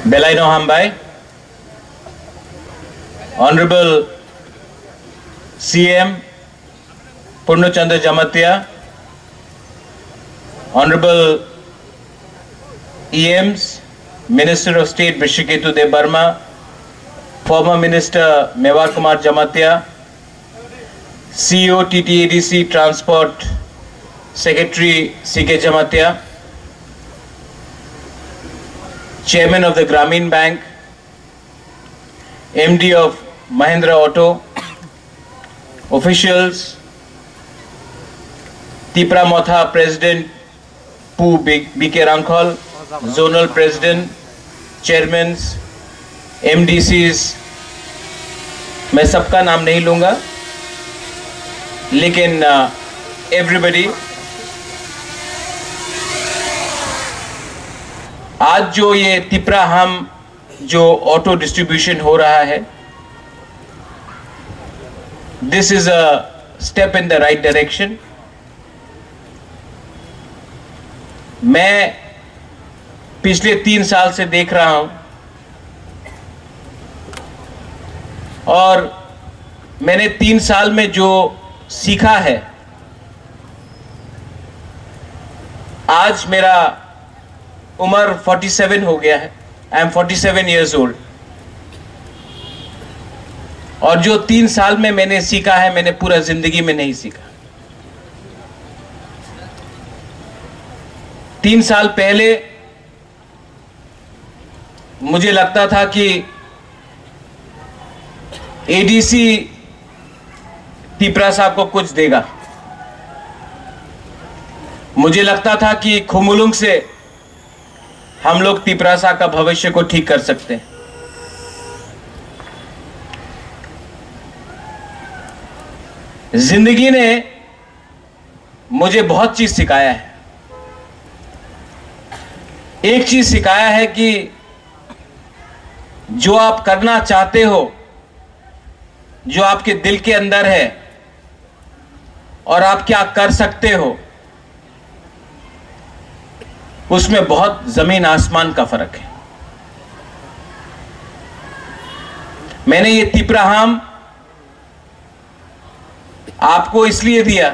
Belaino Hambai, Honorable CM Purnachandra Jamatia, Honorable EMs, Minister of State Vishiketu De Burma, former Minister Mewar Kumar Jamatia, CEO TTADC Transport Secretary CK Jamatia, Chairman of the Grameen Bank, MD of Mahindra Auto, officials, Tipra Motha President Pu BK Rangkhol, Zonal President, Chairmen, MDCs, मैं सबका नाम नहीं लूँगा, लेकिन everybody, आज जो ये तिपरा हम जो ऑटो डिस्ट्रीब्यूशन हो रहा है, this is a step in the right direction. मैं पिछले 3 साल से देख रहा हूं और मैंने 3 साल में जो सीखा है, आज मेरा उम्र 47 हो गया है। I am 47 years old। और जो 3 साल में मैंने सीखा है, मैंने पूरा जिंदगी में नहीं सीखा। 3 साल पहले मुझे लगता था कि एडीसी तिपरा साहब को कुछ देगा। मुझे लगता था कि खुमुलुंग से हम लोग तिपरा साहब का भविष्य को ठीक कर सकते हैं। जिंदगी ने मुझे बहुत चीज सिखाया है। एक चीज सिखाया है कि जो आप करना चाहते हो, जो आपके दिल के अंदर है और आप क्या कर सकते हो, उसमें बहुत जमीन आसमान का फर्क है। मैंने ये तिपराहाम आपको इसलिए दिया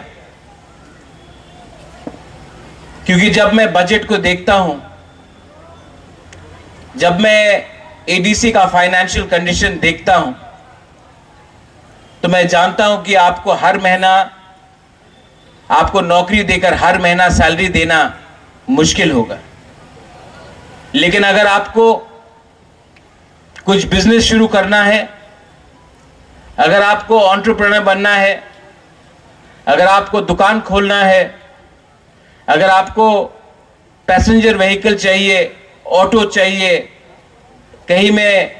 क्योंकि जब मैं बजट को देखता हूं, जब मैं एडीसी का फाइनेंशियल कंडीशन देखता हूं, तो मैं जानता हूं कि आपको हर महीना, आपको नौकरी देकर हर महीना सैलरी देना मुश्किल होगा। लेकिन अगर आपको कुछ बिजनेस शुरू करना है, अगर आपको एंटरप्रेन्योर बनना है, अगर आपको दुकान खोलना है, अगर आपको पैसेंजर व्हीकल चाहिए, ऑटो चाहिए, कहीं में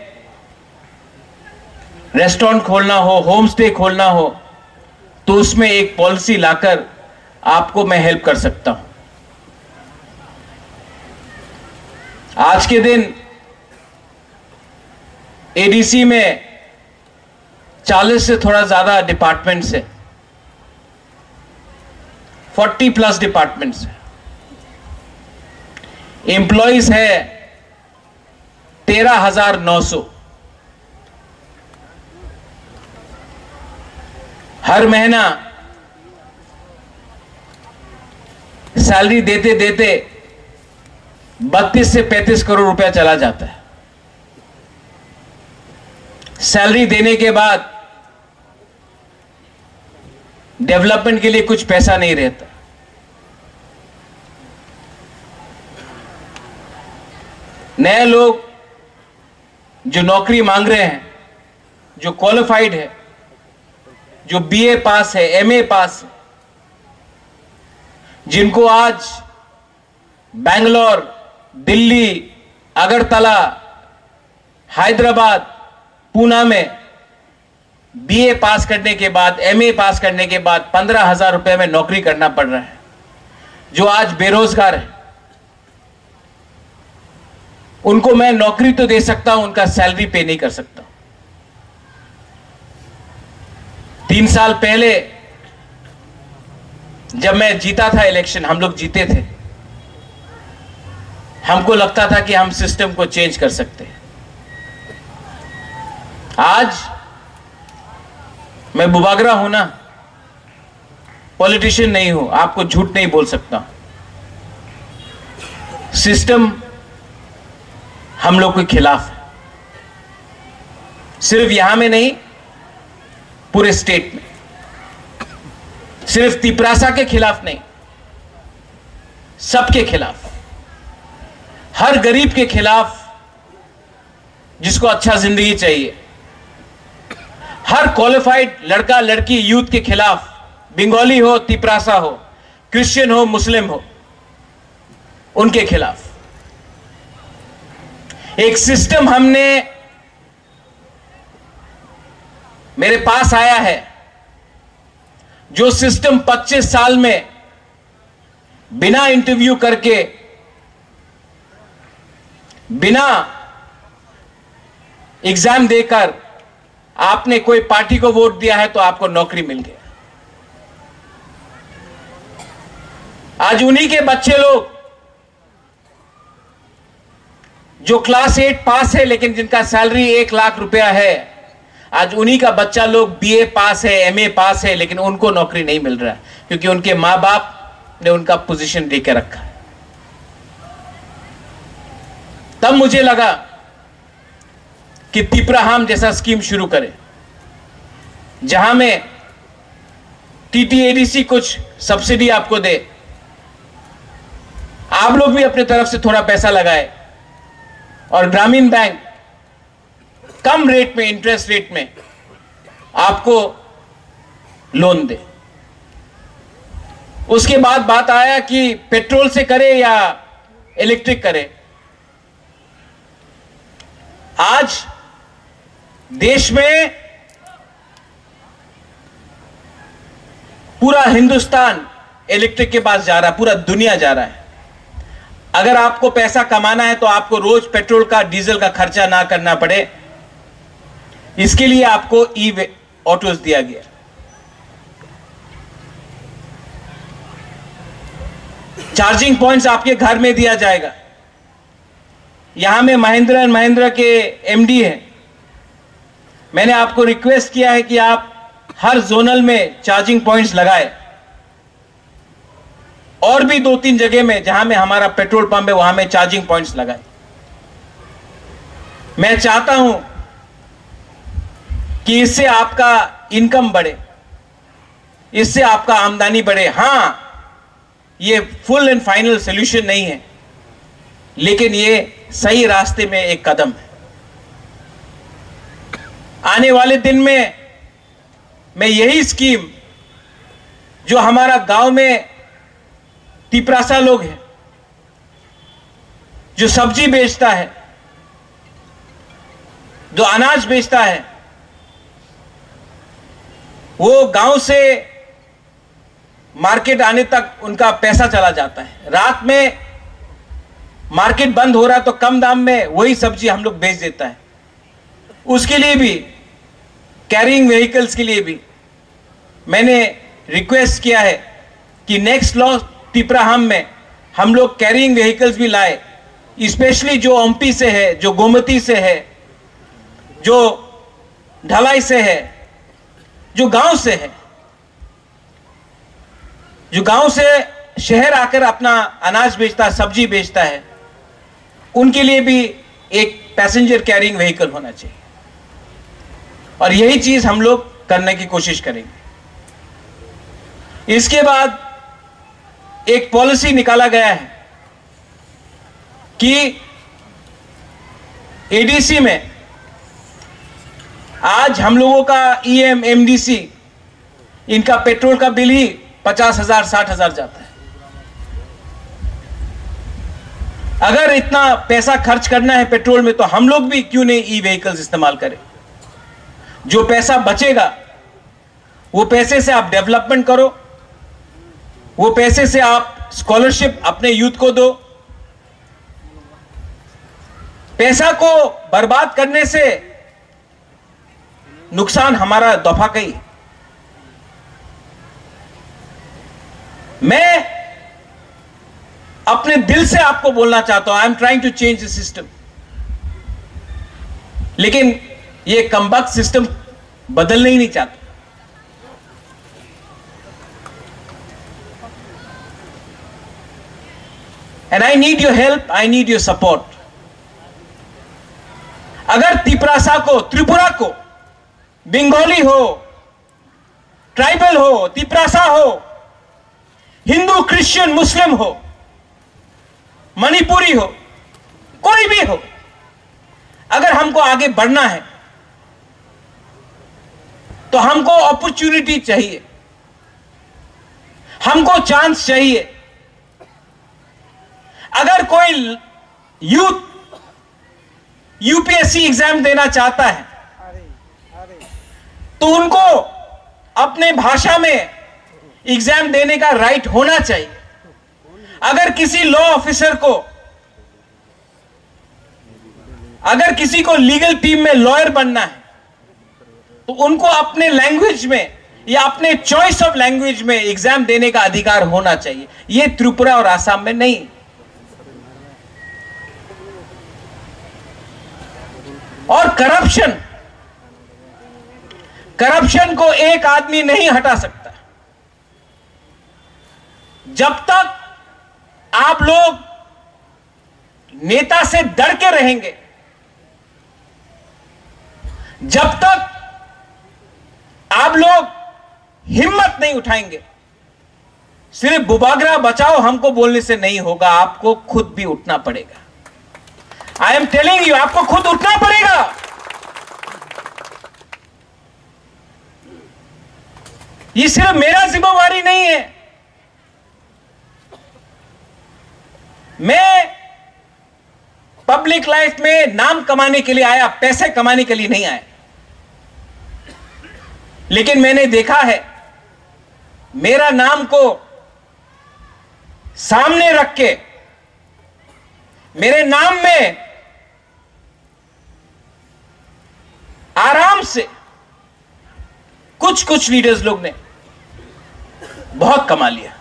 रेस्टोरेंट खोलना हो, होम स्टे खोलना हो, तो उसमें एक पॉलिसी लाकर आपको मैं हेल्प कर सकता हूं। आज के दिन एडीसी में 40 से थोड़ा ज्यादा डिपार्टमेंट्स है, 40+ डिपार्टमेंट्स है। एम्प्लॉइज है 13,900। हर महीना सैलरी देते देते 32 से 35 करोड़ रुपया चला जाता है। सैलरी देने के बाद डेवलपमेंट के लिए कुछ पैसा नहीं रहता। नए लोग जो नौकरी मांग रहे हैं, जो क्वालिफाइड है, जो बीए पास है, एमए पास है, जिनको आज बेंगलोर, दिल्ली, अगरतला, हैदराबाद, पूना में बीए पास करने के बाद, एमए पास करने के बाद 15,000 रुपए में नौकरी करना पड़ रहा है, जो आज बेरोजगार है, उनको मैं नौकरी तो दे सकता हूं, उनका सैलरी पे नहीं कर सकता। 3 साल पहले जब मैं जीता था इलेक्शन, हम लोग जीते थे, हमको लगता था कि हम सिस्टम को चेंज कर सकते हैं। आज मैं बुबागरा हूं ना, पॉलिटिशियन नहीं हूं, आपको झूठ नहीं बोल सकता। सिस्टम हम लोग के खिलाफ है, सिर्फ यहां में नहीं, पूरे स्टेट में। सिर्फ तिपरासा के खिलाफ नहीं, सबके खिलाफ, हर गरीब के खिलाफ जिसको अच्छा जिंदगी चाहिए, हर क्वालिफाइड लड़का लड़की यूथ के खिलाफ, बंगाली हो, तिपरासा हो, क्रिश्चियन हो, मुस्लिम हो, उनके खिलाफ एक सिस्टम हमने मेरे पास आया है, जो सिस्टम 25 साल में बिना इंटरव्यू करके, बिना एग्जाम देकर आपने कोई पार्टी को वोट दिया है तो आपको नौकरी मिल गया। आज उन्हीं के बच्चे लोग जो क्लास 8 पास है लेकिन जिनका सैलरी 1 लाख रुपया है, आज उन्हीं का बच्चा लोग बीए पास है, एमए पास है, लेकिन उनको नौकरी नहीं मिल रहा है क्योंकि उनके मां बाप ने उनका पोजीशन देके रखा है। तब मुझे लगा कि तिपराहाम जैसा स्कीम शुरू करें, जहां में टीटीएडीसी कुछ सब्सिडी आपको दे, आप लोग भी अपने तरफ से थोड़ा पैसा लगाए और ग्रामीण बैंक कम रेट में, इंटरेस्ट रेट में आपको लोन दे। उसके बाद बात आया कि पेट्रोल से करे या इलेक्ट्रिक करे। आज देश में पूरा हिंदुस्तान इलेक्ट्रिक के पास जा रहा है, पूरा दुनिया जा रहा है। अगर आपको पैसा कमाना है तो आपको रोज पेट्रोल का, डीजल का खर्चा ना करना पड़े, इसके लिए आपको ई ऑटोज दिया गया। चार्जिंग पॉइंट्स आपके घर में दिया जाएगा। यहां में महिंद्रा एंड महिंद्रा के एमडी हैं, मैंने आपको रिक्वेस्ट किया है कि आप हर जोनल में चार्जिंग पॉइंट्स लगाए, और भी 2-3 जगह में जहां में हमारा पेट्रोल पंप है वहां में चार्जिंग पॉइंट्स लगाए। मैं चाहता हूं कि इससे आपका इनकम बढ़े, इससे आपका आमदनी बढ़े। हां, ये फुल एंड फाइनल सॉल्यूशन नहीं है, लेकिन ये सही रास्ते में एक कदम है। आने वाले दिन में मैं यही स्कीम, जो हमारा गांव में तिपरासा लोग हैं, जो सब्जी बेचता है, जो अनाज बेचता है, वो गांव से मार्केट आने तक उनका पैसा चला जाता है। रात में मार्केट बंद हो रहा है तो कम दाम में वही सब्जी हम लोग बेच देता है। उसके लिए भी, कैरिंग व्हीकल्स के लिए भी मैंने रिक्वेस्ट किया है कि नेक्स्ट लॉ तिपराहाम में हम लोग कैरिंग व्हीकल्स भी लाए, स्पेशली जो एमपी से है, जो गोमती से है, जो ढलाई से है, जो गांव से है, जो गांव से शहर आकर अपना अनाज बेचता है, सब्जी बेचता है, उनके लिए भी एक पैसेंजर कैरिंग व्हीकल होना चाहिए। और यही चीज हम लोग करने की कोशिश करेंगे। इसके बाद एक पॉलिसी निकाला गया है कि एडीसी में आज हम लोगों का ईएम, एमडीसी, इनका पेट्रोल का बिल ही 50,000 60,000 जाता है। अगर इतना पैसा खर्च करना है पेट्रोल में तो हम लोग भी क्यों नहीं ई व्हीकल्स इस्तेमाल करें। जो पैसा बचेगा वो पैसे से आप डेवलपमेंट करो, वो पैसे से आप स्कॉलरशिप अपने यूथ को दो। पैसा को बर्बाद करने से नुकसान हमारा दफा कई। मैं अपने दिल से आपको बोलना चाहता हूं, I am trying to change the system. लेकिन ये कमबख्त सिस्टम बदलना ही नहीं चाहता। And I need your help, I need your support. अगर तिपरासा को, त्रिपुरा को, बंगाली हो, ट्राइबल हो, तिपरासा हो, हिंदू, क्रिश्चियन, मुस्लिम हो, मणिपुरी हो, कोई भी हो, अगर हमको आगे बढ़ना है तो हमको अपॉर्चुनिटी चाहिए, हमको चांस चाहिए। अगर कोई यूथ यूपीएससी एग्जाम देना चाहता है तो उनको अपने भाषा में एग्जाम देने का राइट होना चाहिए। अगर किसी लॉ ऑफिसर को, अगर किसी को लीगल टीम में लॉयर बनना है तो उनको अपने लैंग्वेज में या अपने चॉइस ऑफ लैंग्वेज में एग्जाम देने का अधिकार होना चाहिए। यह त्रिपुरा और आसाम में नहीं। और करप्शन को एक आदमी नहीं हटा सकता। जब तक आप लोग नेता से डर के रहेंगे, जब तक आप लोग हिम्मत नहीं उठाएंगे, सिर्फ बुबागरा बचाओ हमको बोलने से नहीं होगा, आपको खुद भी उठना पड़ेगा। आई एम टेलिंग यू, आपको खुद उठना पड़ेगा। ये सिर्फ मेरा जिम्मेवारी नहीं है। मैं पब्लिक लाइफ में नाम कमाने के लिए आया, पैसे कमाने के लिए नहीं आया। लेकिन मैंने देखा है, मेरा नाम को सामने रख के, मेरे नाम में आराम से कुछ लीडर्स लोग ने बहुत कमा लिया।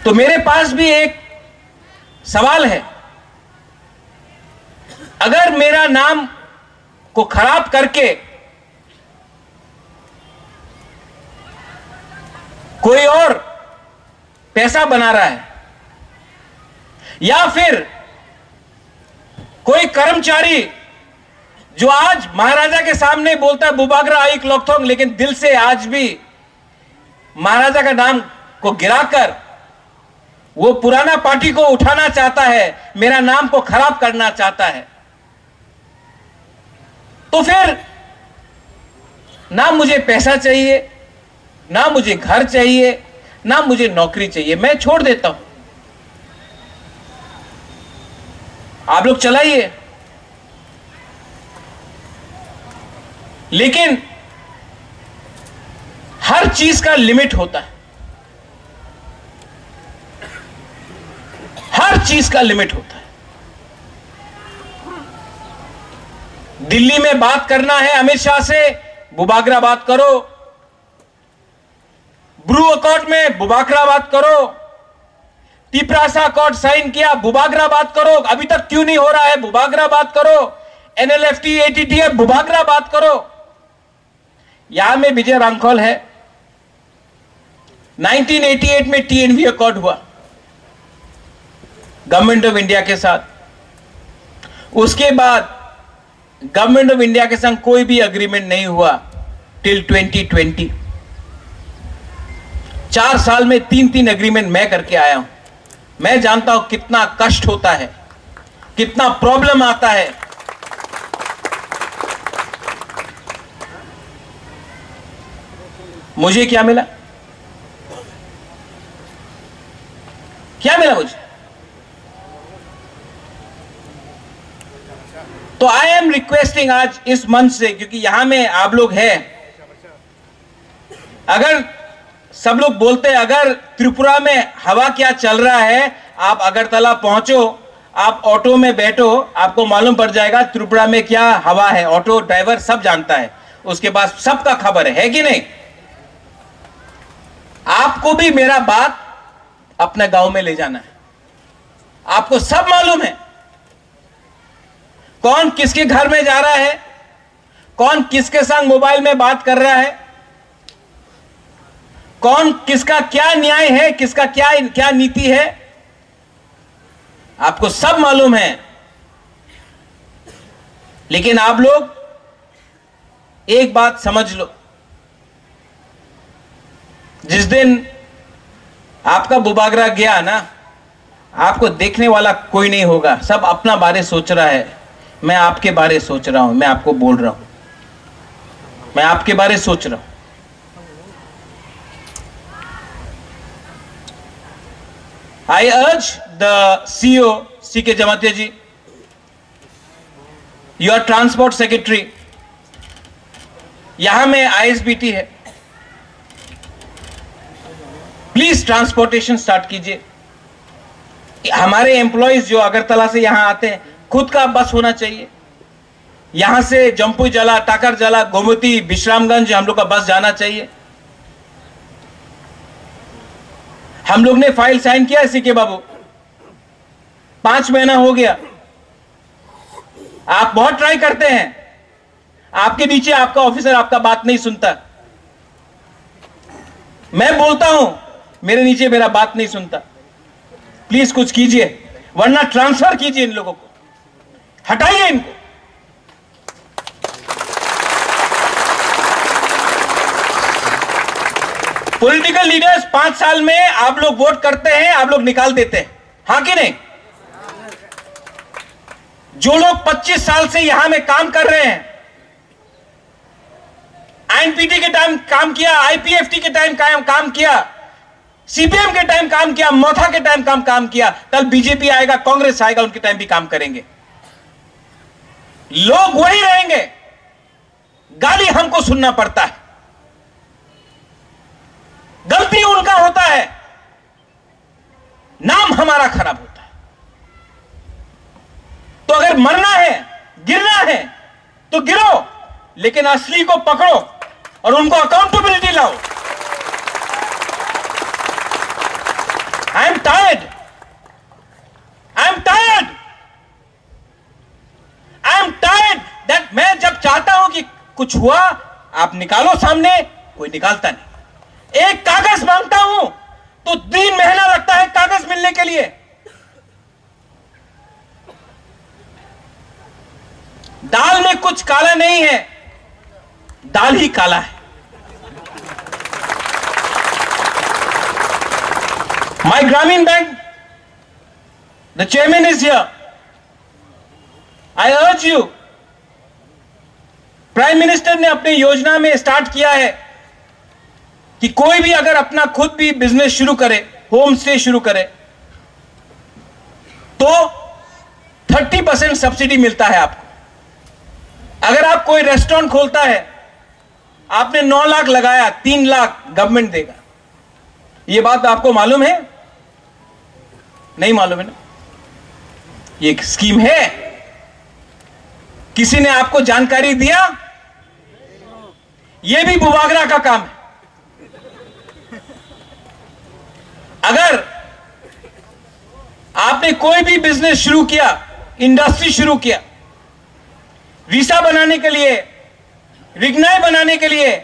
तो मेरे पास भी एक सवाल है, अगर मेरा नाम को खराब करके कोई और पैसा बना रहा है, या फिर कोई कर्मचारी जो आज महाराजा के सामने बोलता है बुबागरा आइक लोकथोंग, लेकिन दिल से आज भी महाराजा का नाम को गिराकर वो पुराना पार्टी को उठाना चाहता है, मेरा नाम को खराब करना चाहता है, तो फिर ना मुझे पैसा चाहिए, ना मुझे घर चाहिए, ना मुझे नौकरी चाहिए, मैं छोड़ देता हूं। आप लोग चलाइए। लेकिन हर चीज का लिमिट होता है, हर चीज का लिमिट होता है। दिल्ली में बात करना है अमित शाह से, बुबागरा बात करो। ब्रू अकॉर्ड में बुबागरा बात करो। तिपरासा अकॉर्ड साइन किया, बुबागरा बात करो। अभी तक क्यों नहीं हो रहा है, बुबागरा बात करो। NLFT ATTF, बुबागरा बात करो। यहां में विजय रांखोल है। 1988 में TNV अकॉर्ड हुआ गवर्नमेंट ऑफ इंडिया के साथ। उसके बाद गवर्नमेंट ऑफ इंडिया के संग कोई भी अग्रीमेंट नहीं हुआ टिल 2020। 4 साल में 3 अग्रीमेंट मैं करके आया हूं। मैं जानता हूं कितना कष्ट होता है, कितना प्रॉब्लम आता है। मुझे क्या मिला, क्या मिला मुझे? तो आई एम रिक्वेस्टिंग आज इस मंच से, क्योंकि यहां में आप लोग हैं, अगर सब लोग बोलते हैं अगर त्रिपुरा में हवा क्या चल रहा है, आप अगरतला पहुंचो, आप ऑटो में बैठो, आपको मालूम पड़ जाएगा त्रिपुरा में क्या हवा है। ऑटो ड्राइवर सब जानता है, उसके पास सबका खबर है कि नहीं? आपको भी मेरा बात अपने गांव में ले जाना है। आपको सब मालूम है कौन किसके घर में जा रहा है, कौन किसके संग मोबाइल में बात कर रहा है, कौन किसका क्या न्याय है, किसका क्या क्या नीति है, आपको सब मालूम है। लेकिन आप लोग एक बात समझ लो, जिस दिन आपका बुबागरा गया ना, आपको देखने वाला कोई नहीं होगा। सब अपना बारे सोच रहा है। मैं आपके बारे सोच रहा हूं, मैं आपको बोल रहा हूं, मैं आपके बारे सोच रहा हूं। I urge the CEO C.K. Jamatia ji, your transport secretary, यहां में ISBT है, प्लीज ट्रांसपोर्टेशन स्टार्ट कीजिए। हमारे एम्प्लॉइज जो अगरतला से यहां आते हैं, खुद का बस होना चाहिए। यहां से जम्पू जला, टाकर जला, गोमती, विश्रामगंज हम लोग का बस जाना चाहिए। हम लोग ने फाइल साइन किया है सीके बाबू, 5 महीना हो गया। आप बहुत ट्राई करते हैं, आपके नीचे आपका ऑफिसर आपका बात नहीं सुनता। मैं बोलता हूं, मेरे नीचे मेरा बात नहीं सुनता। प्लीज कुछ कीजिए, वरना ट्रांसफर कीजिए इन लोगों को, हटाइए इनको। पॉलिटिकल लीडर्स 5 साल में आप लोग वोट करते हैं, आप लोग निकाल देते हैं, हां कि नहीं? जो लोग 25 साल से यहां में काम कर रहे हैं, आईएनपीटी के टाइम काम किया, आईपीएफटी के टाइम काम किया, सीपीएम के टाइम काम किया, मोथा के टाइम काम किया, कल बीजेपी आएगा, कांग्रेस आएगा, उनके टाइम भी काम करेंगे। लोग वही रहेंगे, गाली हमको सुनना पड़ता है, गलती उनका होता है, नाम हमारा खराब होता है। तो अगर मरना है, गिरना है तो गिरो, लेकिन असली को पकड़ो और उनको अकाउंटेबिलिटी लाओ। I am tired, I am tired, I am tired that मैं जब चाहता हूं कि कुछ हुआ, आप निकालो सामने, कोई निकालता नहीं। एक कागज मांगता हूं तो 3 महीना लगता है कागज मिलने के लिए। दाल में कुछ काला नहीं है, दाल ही काला है। My Grameen Bank, the chairman is here. I urge you, prime minister ने अपनी योजना में स्टार्ट किया है कि कोई भी अगर अपना खुद भी बिजनेस शुरू करे, होम स्टे शुरू करे, तो 30% सब्सिडी मिलता है आपको। अगर आप कोई रेस्टोरेंट खोलता है, आपने 9 लाख लगाया, 3 लाख गवर्नमेंट देगा। यह बात आपको मालूम है? नहीं मालूम है ना? ये स्कीम है, किसी ने आपको जानकारी दिया? यह भी बुबागरा का काम है। अगर आपने कोई भी बिजनेस शुरू किया, इंडस्ट्री शुरू किया, वीसा बनाने के लिए, रिग्नाई बनाने के लिए,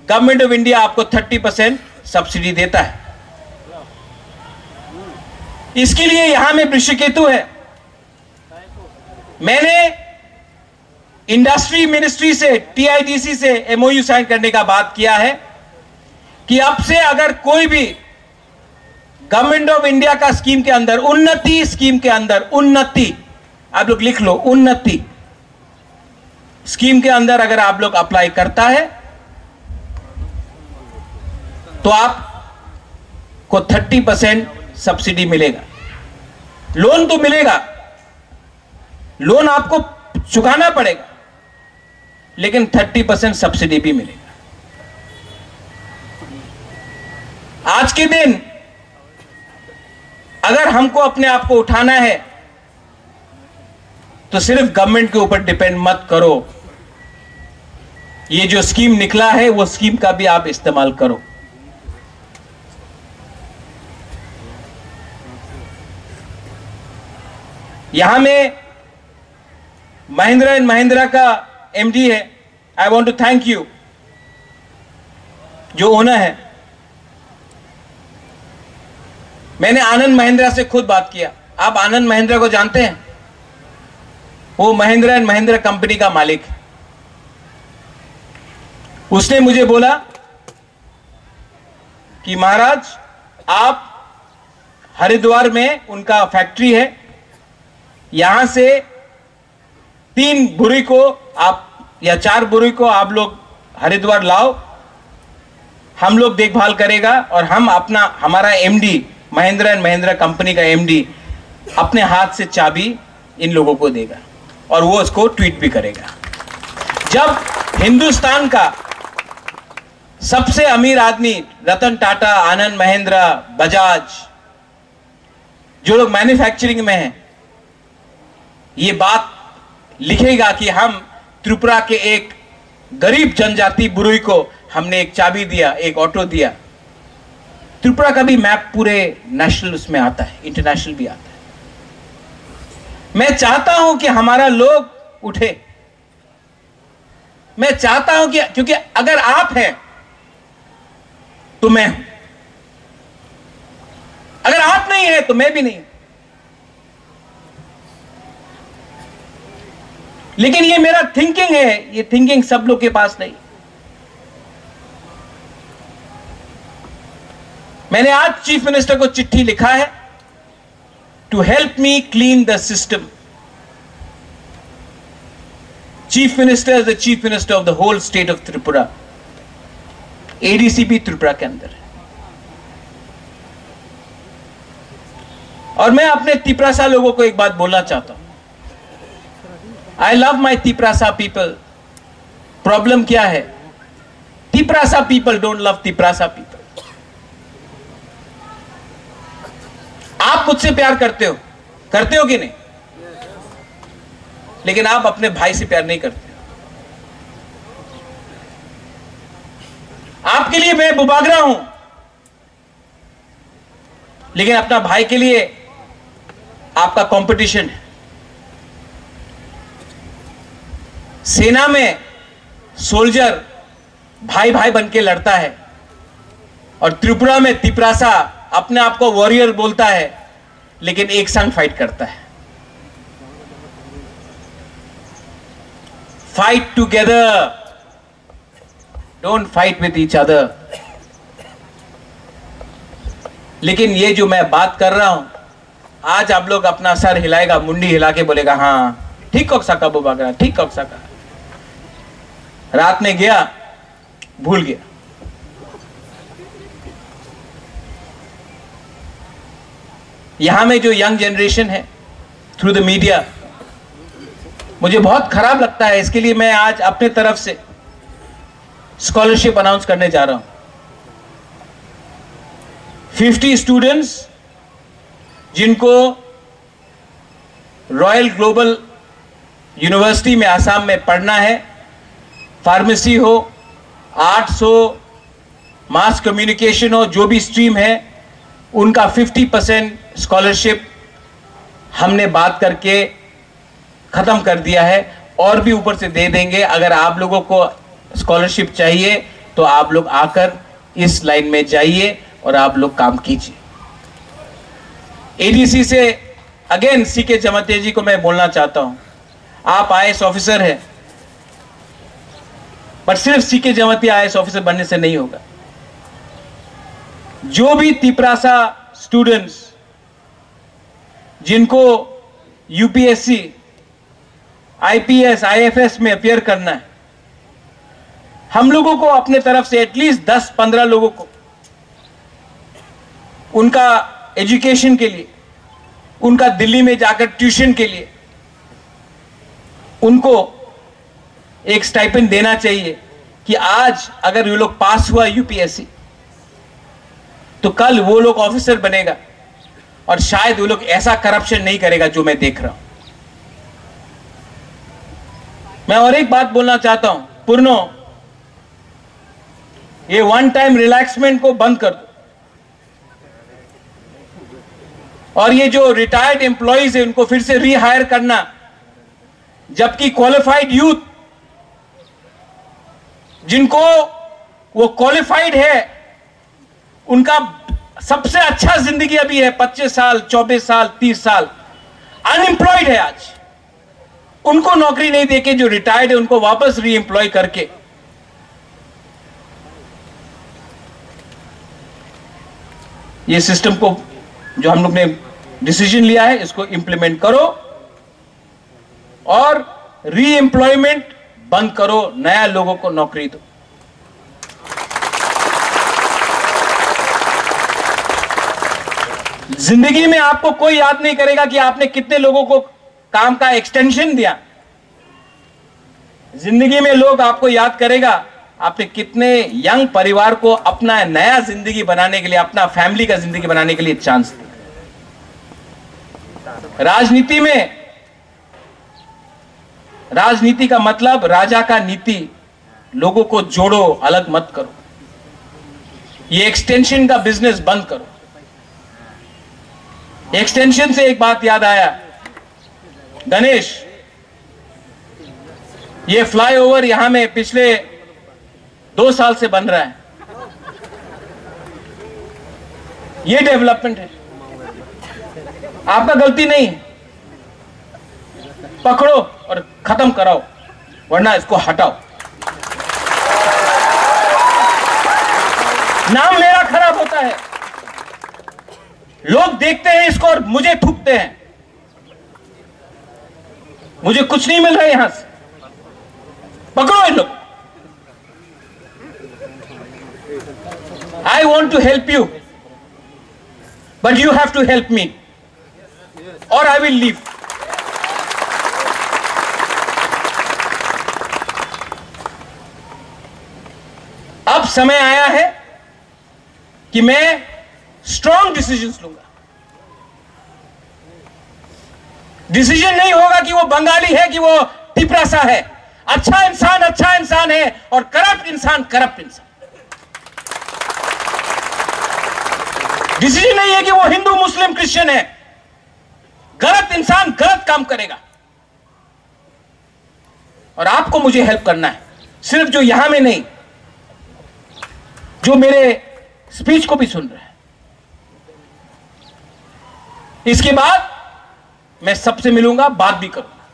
गवर्नमेंट ऑफ इंडिया आपको 30% सब्सिडी देता है। इसके लिए यहां में वृषकेतु है। मैंने इंडस्ट्री मिनिस्ट्री से, टीआईडीसी से एमओयू साइन करने का बात किया है कि अब से अगर कोई भी गवर्नमेंट ऑफ इंडिया का स्कीम के अंदर, उन्नति स्कीम के अंदर, उन्नति, आप लोग लिख लो, उन्नति स्कीम के अंदर अगर आप लोग अप्लाई करता है तो आपको 30% सब्सिडी मिलेगा। लोन तो मिलेगा, लोन आपको चुकाना पड़ेगा, लेकिन 30% सब्सिडी भी मिलेगा। आज के दिन अगर हमको अपने आप को उठाना है तो सिर्फ गवर्नमेंट के ऊपर डिपेंड मत करो। ये जो स्कीम निकला है वो स्कीम का भी आप इस्तेमाल करो। यहां में महिंद्रा एंड महिंद्रा का एमडी है, I want to thank you, जो ओनर है। मैंने आनंद महिंद्रा से खुद बात किया। आप आनंद महिंद्रा को जानते हैं? वो महिंद्रा एंड महिंद्रा कंपनी का मालिक है। उसने मुझे बोला कि महाराज, आप हरिद्वार में उनका फैक्ट्री है, यहां से 3 बुरी को आप या 4 बुरी को आप लोग हरिद्वार लाओ, हम लोग देखभाल करेगा और हम हमारा MD, Mahindra and Mahindra company का एमडी अपने हाथ से चाबी इन लोगों को देगा और वो उसको ट्वीट भी करेगा। जब हिंदुस्तान का सबसे अमीर आदमी रतन टाटा, आनंद महिंद्रा, बजाज, जो लोग मैन्युफैक्चरिंग में हैं, ये बात लिखेगा कि हम त्रिपुरा के एक गरीब जनजाति बुरुई को हमने एक चाबी दिया, एक ऑटो दिया। त्रिपुरा का भी मैप पूरे नेशनल उसमें आता है, इंटरनेशनल भी आता है। मैं चाहता हूं कि हमारा लोग उठे। मैं चाहता हूं कि, क्योंकि अगर आप हैं तो मैं हूं, अगर आप नहीं है तो मैं भी नहीं। लेकिन ये मेरा थिंकिंग है, ये थिंकिंग सब लोग के पास नहीं। मैंने आज चीफ मिनिस्टर को चिट्ठी लिखा है to help me clean the system. Chief minister is the chief minister of the whole state of Tripura. ADC भी त्रिपुरा के अंदर है। और मैं अपने तिपरासा लोगों को एक बात बोलना चाहता हूं। I love my Tiprasa people. Problem क्या है? Tiprasa people don't love Tiprasa people. आप मुझसे प्यार करते हो कि नहीं? लेकिन आप अपने भाई से प्यार नहीं करते। आपके लिए मैं बुबागरा हूं, लेकिन अपना भाई के लिए आपका कंपटीशन है। सेना में सोल्जर भाई भाई बन के लड़ता है और त्रिपुरा में तिपरासा अपने आप को वॉरियर बोलता है, लेकिन एक संग फाइट करता है। Fight together, don't fight with each other. लेकिन ये जो मैं बात कर रहा हूं, आज आप लोग अपना सर हिलाएगा, मुंडी हिला के बोलेगा हाँ ठीक कॉक सका बुबागरा, ठीक कॉक सका। रात में गया, भूल गया। यहां में जो यंग जनरेशन है थ्रू द मीडिया, मुझे बहुत खराब लगता है। इसके लिए मैं आज अपने तरफ से स्कॉलरशिप अनाउंस करने जा रहा हूं। 50 स्टूडेंट्स जिनको रॉयल ग्लोबल यूनिवर्सिटी में आसाम में पढ़ना है, फार्मेसी हो, आर्ट्स हो, मास कम्युनिकेशन हो, जो भी स्ट्रीम है, उनका 50% स्कॉलरशिप हमने बात करके खत्म कर दिया है और भी ऊपर से दे देंगे। अगर आप लोगों को स्कॉलरशिप चाहिए तो आप लोग आकर इस लाइन में जाइए और आप लोग काम कीजिए। एडीसी से अगेन सीके जमातिया जी को मैं बोलना चाहता हूं, आप आईएएस ऑफिसर हैं, पर सिर्फ सीके जमातिया आईएएस ऑफिसर बनने से नहीं होगा। जो भी तिपरासा स्टूडेंट्स जिनको यूपीएससी, आईपीएस, आईएफएस में अपियर करना है, हम लोगों को अपने तरफ से एटलीस्ट 10-15 लोगों को उनका एजुकेशन के लिए, उनका दिल्ली में जाकर ट्यूशन के लिए उनको एक स्टाइपेंड देना चाहिए कि आज अगर ये लोग पास हुआ यूपीएससी तो कल वो लोग ऑफिसर बनेगा और शायद वो लोग ऐसा करप्शन नहीं करेगा जो मैं देख रहा हूं। मैं और एक बात बोलना चाहता हूं, पूर्णो, ये वन टाइम रिलैक्समेंट को बंद कर दो। और ये जो रिटायर्ड एम्प्लॉइज है उनको फिर से रीहायर करना, जबकि क्वालिफाइड यूथ जिनको वो क्वालिफाइड है उनका सबसे अच्छा जिंदगी अभी है 25 साल, 24 साल, 30 साल, अनएम्प्लॉयड है आज, उनको नौकरी नहीं देके जो रिटायर्ड है उनको वापस री एम्प्लॉय करके ये सिस्टम को जो हम लोग ने डिसीजन लिया है इसको इंप्लीमेंट करो और री एम्प्लॉयमेंट बंद करो, नया लोगों को नौकरी दो। जिंदगी में आपको कोई याद नहीं करेगा कि आपने कितने लोगों को काम का एक्सटेंशन दिया। जिंदगी में लोग आपको याद करेगा आपने कितने यंग परिवार को अपना नया जिंदगी बनाने के लिए, अपना फैमिली का जिंदगी बनाने के लिए चांस दिया। राजनीति का मतलब राजा का नीति, लोगों को जोड़ो, अलग मत करो। ये एक्सटेंशन का बिजनेस बंद करो। एक्सटेंशन से एक बात याद आया, गणेश, ये फ्लाईओवर यहां में पिछले 2 साल से बन रहा है, ये डेवलपमेंट है, आपका गलती नहीं है। पकड़ो और खत्म कराओ, वरना इसको हटाओ। नाम मेरा खराब होता है, लोग देखते हैं इसको और मुझे थूकते हैं, मुझे कुछ नहीं मिल रहा है यहां से। पकड़ो इन लोग। I want to help you, but you have to help me, or I will leave. अब समय आया है कि मैं स्ट्रॉन्ग डिसीजंस लूंगा। डिसीजन नहीं होगा कि वो बंगाली है कि वो टिपरासा है। अच्छा इंसान है और करप्ट इंसान। डिसीजन नहीं है कि वो हिंदू, मुस्लिम, क्रिश्चियन है। गलत इंसान गलत काम करेगा और आपको मुझे हेल्प करना है, सिर्फ जो यहां में नहीं, जो मेरे स्पीच को भी सुन रहा है। इसके बाद मैं सबसे मिलूंगा, बात भी करूंगा,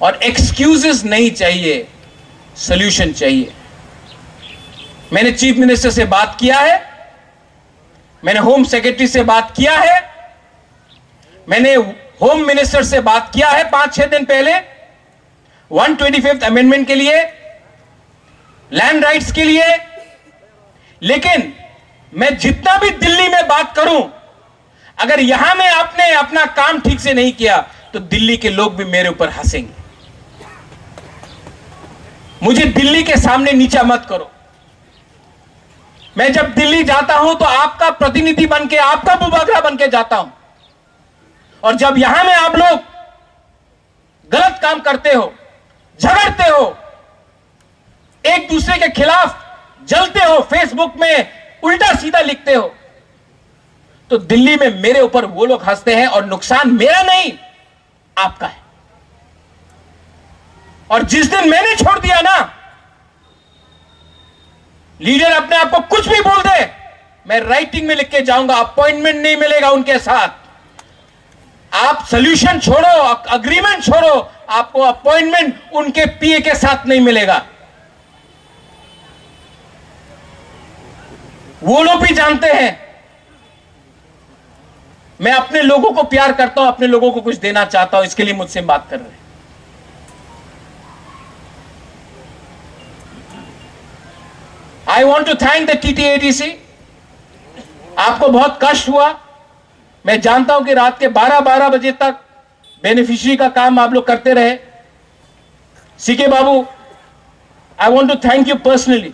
और एक्सक्यूजेस नहीं चाहिए, सॉल्यूशन चाहिए। मैंने चीफ मिनिस्टर से बात किया है, मैंने होम सेक्रेटरी से बात किया है, मैंने होम मिनिस्टर से बात किया है 5-6 दिन पहले 125th अमेंडमेंट के लिए, लैंड राइट्स के लिए। लेकिन मैं जितना भी दिल्ली में बात करूं, अगर यहां में आपने अपना काम ठीक से नहीं किया तो दिल्ली के लोग भी मेरे ऊपर हंसेंगे। मुझे दिल्ली के सामने नीचा मत करो। मैं जब दिल्ली जाता हूं तो आपका प्रतिनिधि बनके, आपका बुबागरा बनके जाता हूं, और जब यहां में आप लोग गलत काम करते हो, झगड़ते हो, एक दूसरे के खिलाफ जलते हो, फेसबुक में उल्टा सीधा लिखते हो, तो दिल्ली में मेरे ऊपर वो लोग हंसते हैं और नुकसान मेरा नहीं, आपका है। और जिस दिन मैंने छोड़ दिया ना, लीडर अपने आप को कुछ भी बोल दे, मैं राइटिंग में लिख के जाऊंगा, अपॉइंटमेंट नहीं मिलेगा उनके साथ। आप सॉल्यूशन छोड़ो, अग्रीमेंट छोड़ो, आपको अपॉइंटमेंट उनके पीए के साथ नहीं मिलेगा। वो लोग भी जानते हैं मैं अपने लोगों को प्यार करता हूं, अपने लोगों को कुछ देना चाहता हूं, इसके लिए मुझसे बात कर रहे हैं। I want to thank the TTADC। आपको बहुत कष्ट हुआ, मैं जानता हूं कि रात के 12 बजे तक बेनिफिशियरी का काम आप लोग करते रहे। CK babu, I want to thank you personally.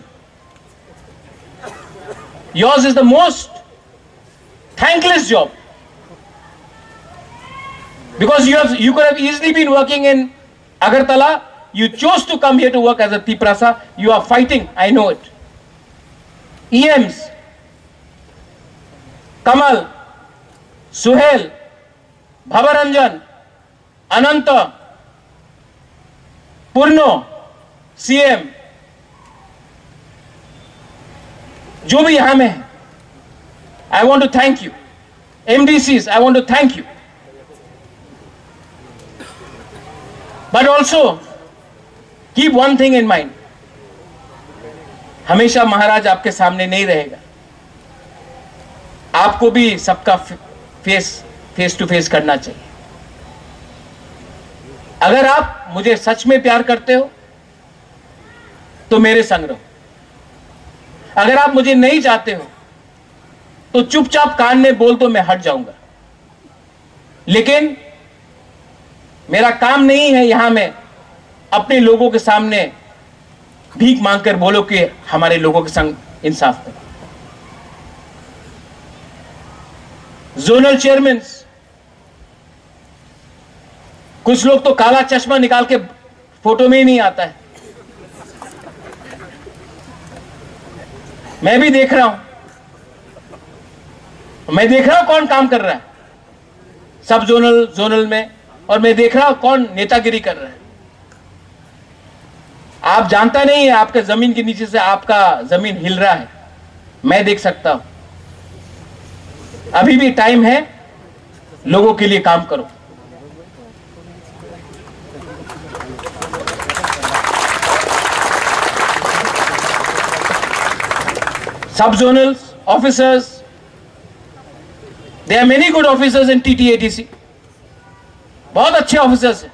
Yours is the most thankless job, because you could have easily been working in Agartala. You chose to come here to work as a Tiprasa. You are fighting, I know it. EMs, Kamal, Suhel, Bhavranjan, Anant, Purno, CM, जो भी यहां में है, I want to thank you. MDCs, I want to thank you. But also, keep one thing in mind. हमेशा महाराज आपके सामने नहीं रहेगा. आपको भी सबका फेस टू फेस करना चाहिए. अगर आप मुझे सच में प्यार करते हो तो मेरे संग रहो. अगर आप मुझे नहीं चाहते हो तो चुपचाप कान में बोल दो, मैं हट जाऊंगा. लेकिन मेरा काम नहीं है यहां में अपने लोगों के सामने भीख मांगकर बोलो कि हमारे लोगों के संग इंसाफ करो. जोनल चेयरमैन, कुछ लोग तो काला चश्मा निकाल के फोटो में ही नहीं आता है. मैं भी देख रहा हूं. मैं देख रहा हूं कौन काम कर रहा है सब जोनल में, और मैं देख रहा हूं कौन नेतागिरी कर रहा है. आप जानता नहीं है आपके जमीन के नीचे से आपका जमीन हिल रहा है. मैं देख सकता हूं. अभी भी टाइम है, लोगों के लिए काम करो. सब zonal officers, there are many good officers in TTATC. बहुत अच्छे ऑफिसर्स हैं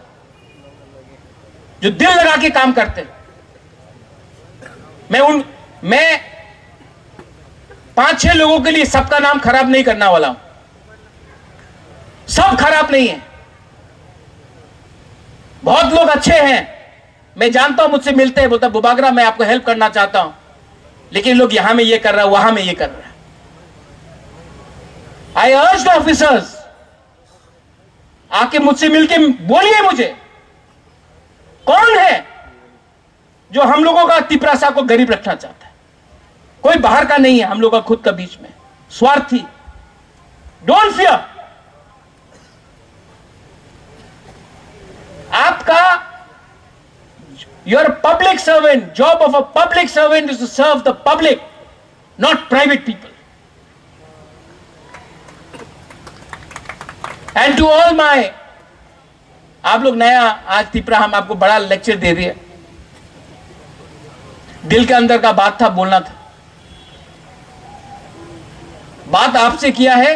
जो दिल लगा के काम करते हैं. मैं 5-6 लोगों के लिए सबका नाम खराब नहीं करने वाला हूं. सब खराब नहीं है, बहुत लोग अच्छे हैं. मैं जानता हूं, मुझसे मिलते हैं, बोलता बुबागरा मैं आपको हेल्प करना चाहता हूं, लेकिन लोग यहां में ये कर रहा है, वहां में ये कर रहा है. I urge the officers, आके मुझसे मिलके बोलिए मुझे कौन है जो हम लोगों का तिपरासा को गरीब रखना चाहता है. कोई बाहर का नहीं है, हम लोग का खुद का बीच में स्वार्थी. Don't fear. आपका your public servant, job of a public servant is to serve the public, not private people. And to all my, आप लोग नया आज तिपरा हम आपको बड़ा लेक्चर दे दिया. दिल के अंदर का बात था, बोलना था. बात आपसे किया है,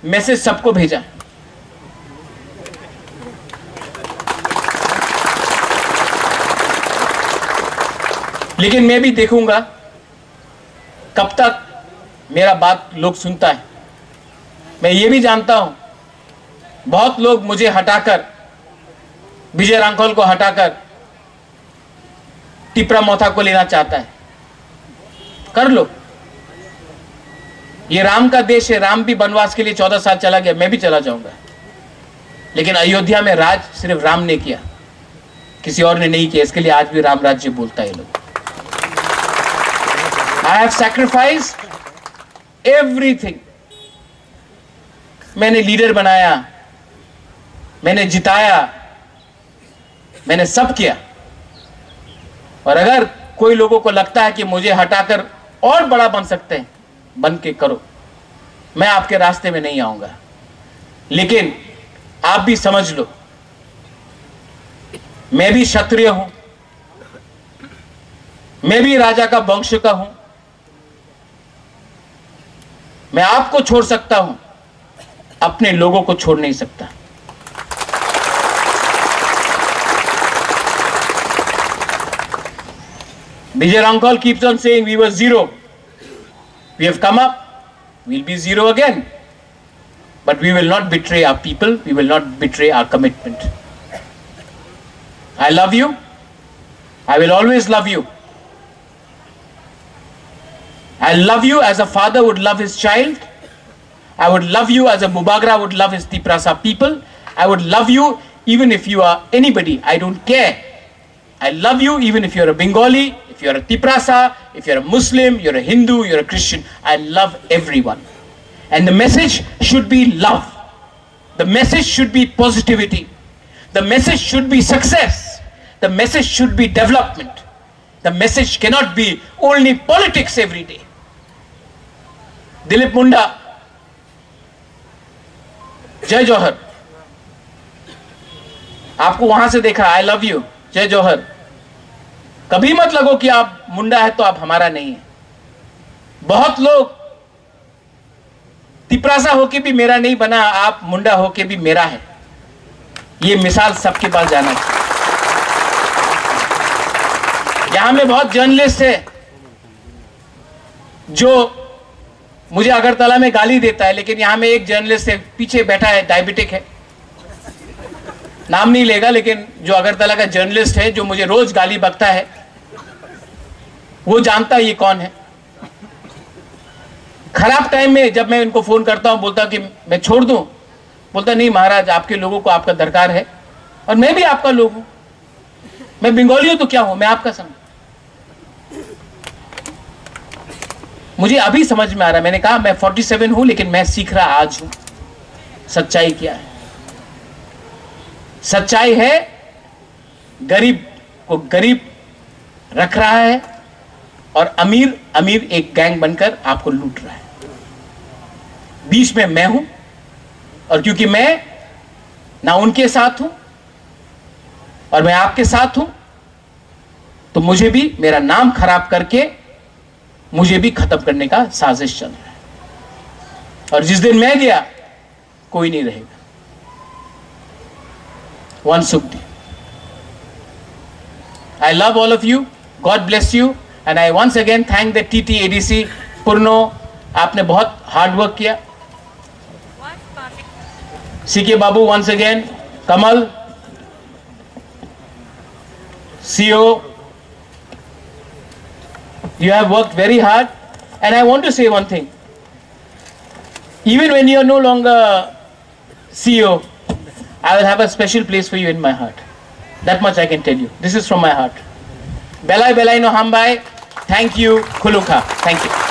मैसेज सबको भेजा. लेकिन मैं भी देखूंगा कब तक मेरा बात लोग सुनता है. मैं ये भी जानता हूं बहुत लोग मुझे हटाकर, विजय रांखोल को हटाकर टिपरा मोथा को लेना चाहता है. कर लो, ये राम का देश है. राम भी वनवास के लिए 14 साल चला गया, मैं भी चला जाऊंगा. लेकिन अयोध्या में राज सिर्फ राम ने किया, किसी और ने नहीं किया. इसके लिए आज भी राम राज्य बोलता है लोग. I have sacrificed everything. मैंने लीडर बनाया, मैंने जिताया, मैंने सब किया. और अगर कोई लोगों को लगता है कि मुझे हटाकर और बड़ा बन सकते हैं, बन के करो. मैं आपके रास्ते में नहीं आऊंगा. लेकिन आप भी समझ लो, मैं भी क्षत्रिय हूं, मैं भी राजा का वंश का हूं. मैं आपको छोड़ सकता हूं, अपने लोगों को छोड़ नहीं सकता. Vijay Rankol keeps on saying we were zero. We have come up. We'll be zero again. But we will not betray our people. We will not betray our commitment. I love you. I will always love you. I love you as a father would love his child. I would love you as a Bubagra would love his Tiprasa people. I would love you even if you are anybody. I don't care. I love you even if you're a Bengali, if you're a Tiprasa, if you're a Muslim, you're a Hindu, you're a Christian. I love everyone. And the message should be love. The message should be positivity. The message should be success. The message should be development. The message cannot be only politics every day. Dilip मुंडा, जय जौहर, आपको वहां से देखा, I love you, जय जौहर। कभी मत लगो कि आप मुंडा है तो आप हमारा नहीं है। बहुत लोग तिपरासा होके भी मेरा नहीं बना, आप मुंडा होके भी मेरा है। ये मिसाल सबके पास जाना चाहिए। यहां में बहुत जर्नलिस्ट है जो मुझे अगरतला में गाली देता है, लेकिन यहां में एक जर्नलिस्ट है पीछे बैठा है, डायबिटिक है, नाम नहीं लेगा, लेकिन जो अगरतला का जर्नलिस्ट है जो मुझे रोज गाली बकता है, वो जानता है ये कौन है। खराब टाइम में जब मैं इनको फोन करता हूं, बोलता कि मैं छोड़ दूं, बोलता नहीं महाराज, आपके लोगों को आपका दरकार है और मैं भी आपका लोग हूं। मैं बंगाली हूं तो क्या हूं, मैं आपका संग। मुझे अभी समझ में आ रहा है, मैंने कहा मैं 47 हूं, लेकिन मैं सीख रहा आज हूं सच्चाई क्या है। सच्चाई है गरीब को गरीब रख रहा है और अमीर अमीर एक गैंग बनकर आपको लूट रहा है। बीच में मैं हूं, और क्योंकि मैं ना उनके साथ हूं और मैं आपके साथ हूं, तो मुझे भी मेरा नाम खराब करके मुझे भी खत्म करने का साजिश चल रहा है। और जिस दिन मैं गया कोई नहीं रहेगा। One Sukti. I love all of you. God bless you. And I once again thank the TTADC. Purno, आपने बहुत hard work किया. CK Babu once again. Kamal, CEO, you have worked very hard. And I want to say one thing. Even when you are no longer CEO, I will have a special place for you in my heart. That much I can tell you. This is from my heart. Belai Belai no Hambai. Thank you, Khuluka. Thank you.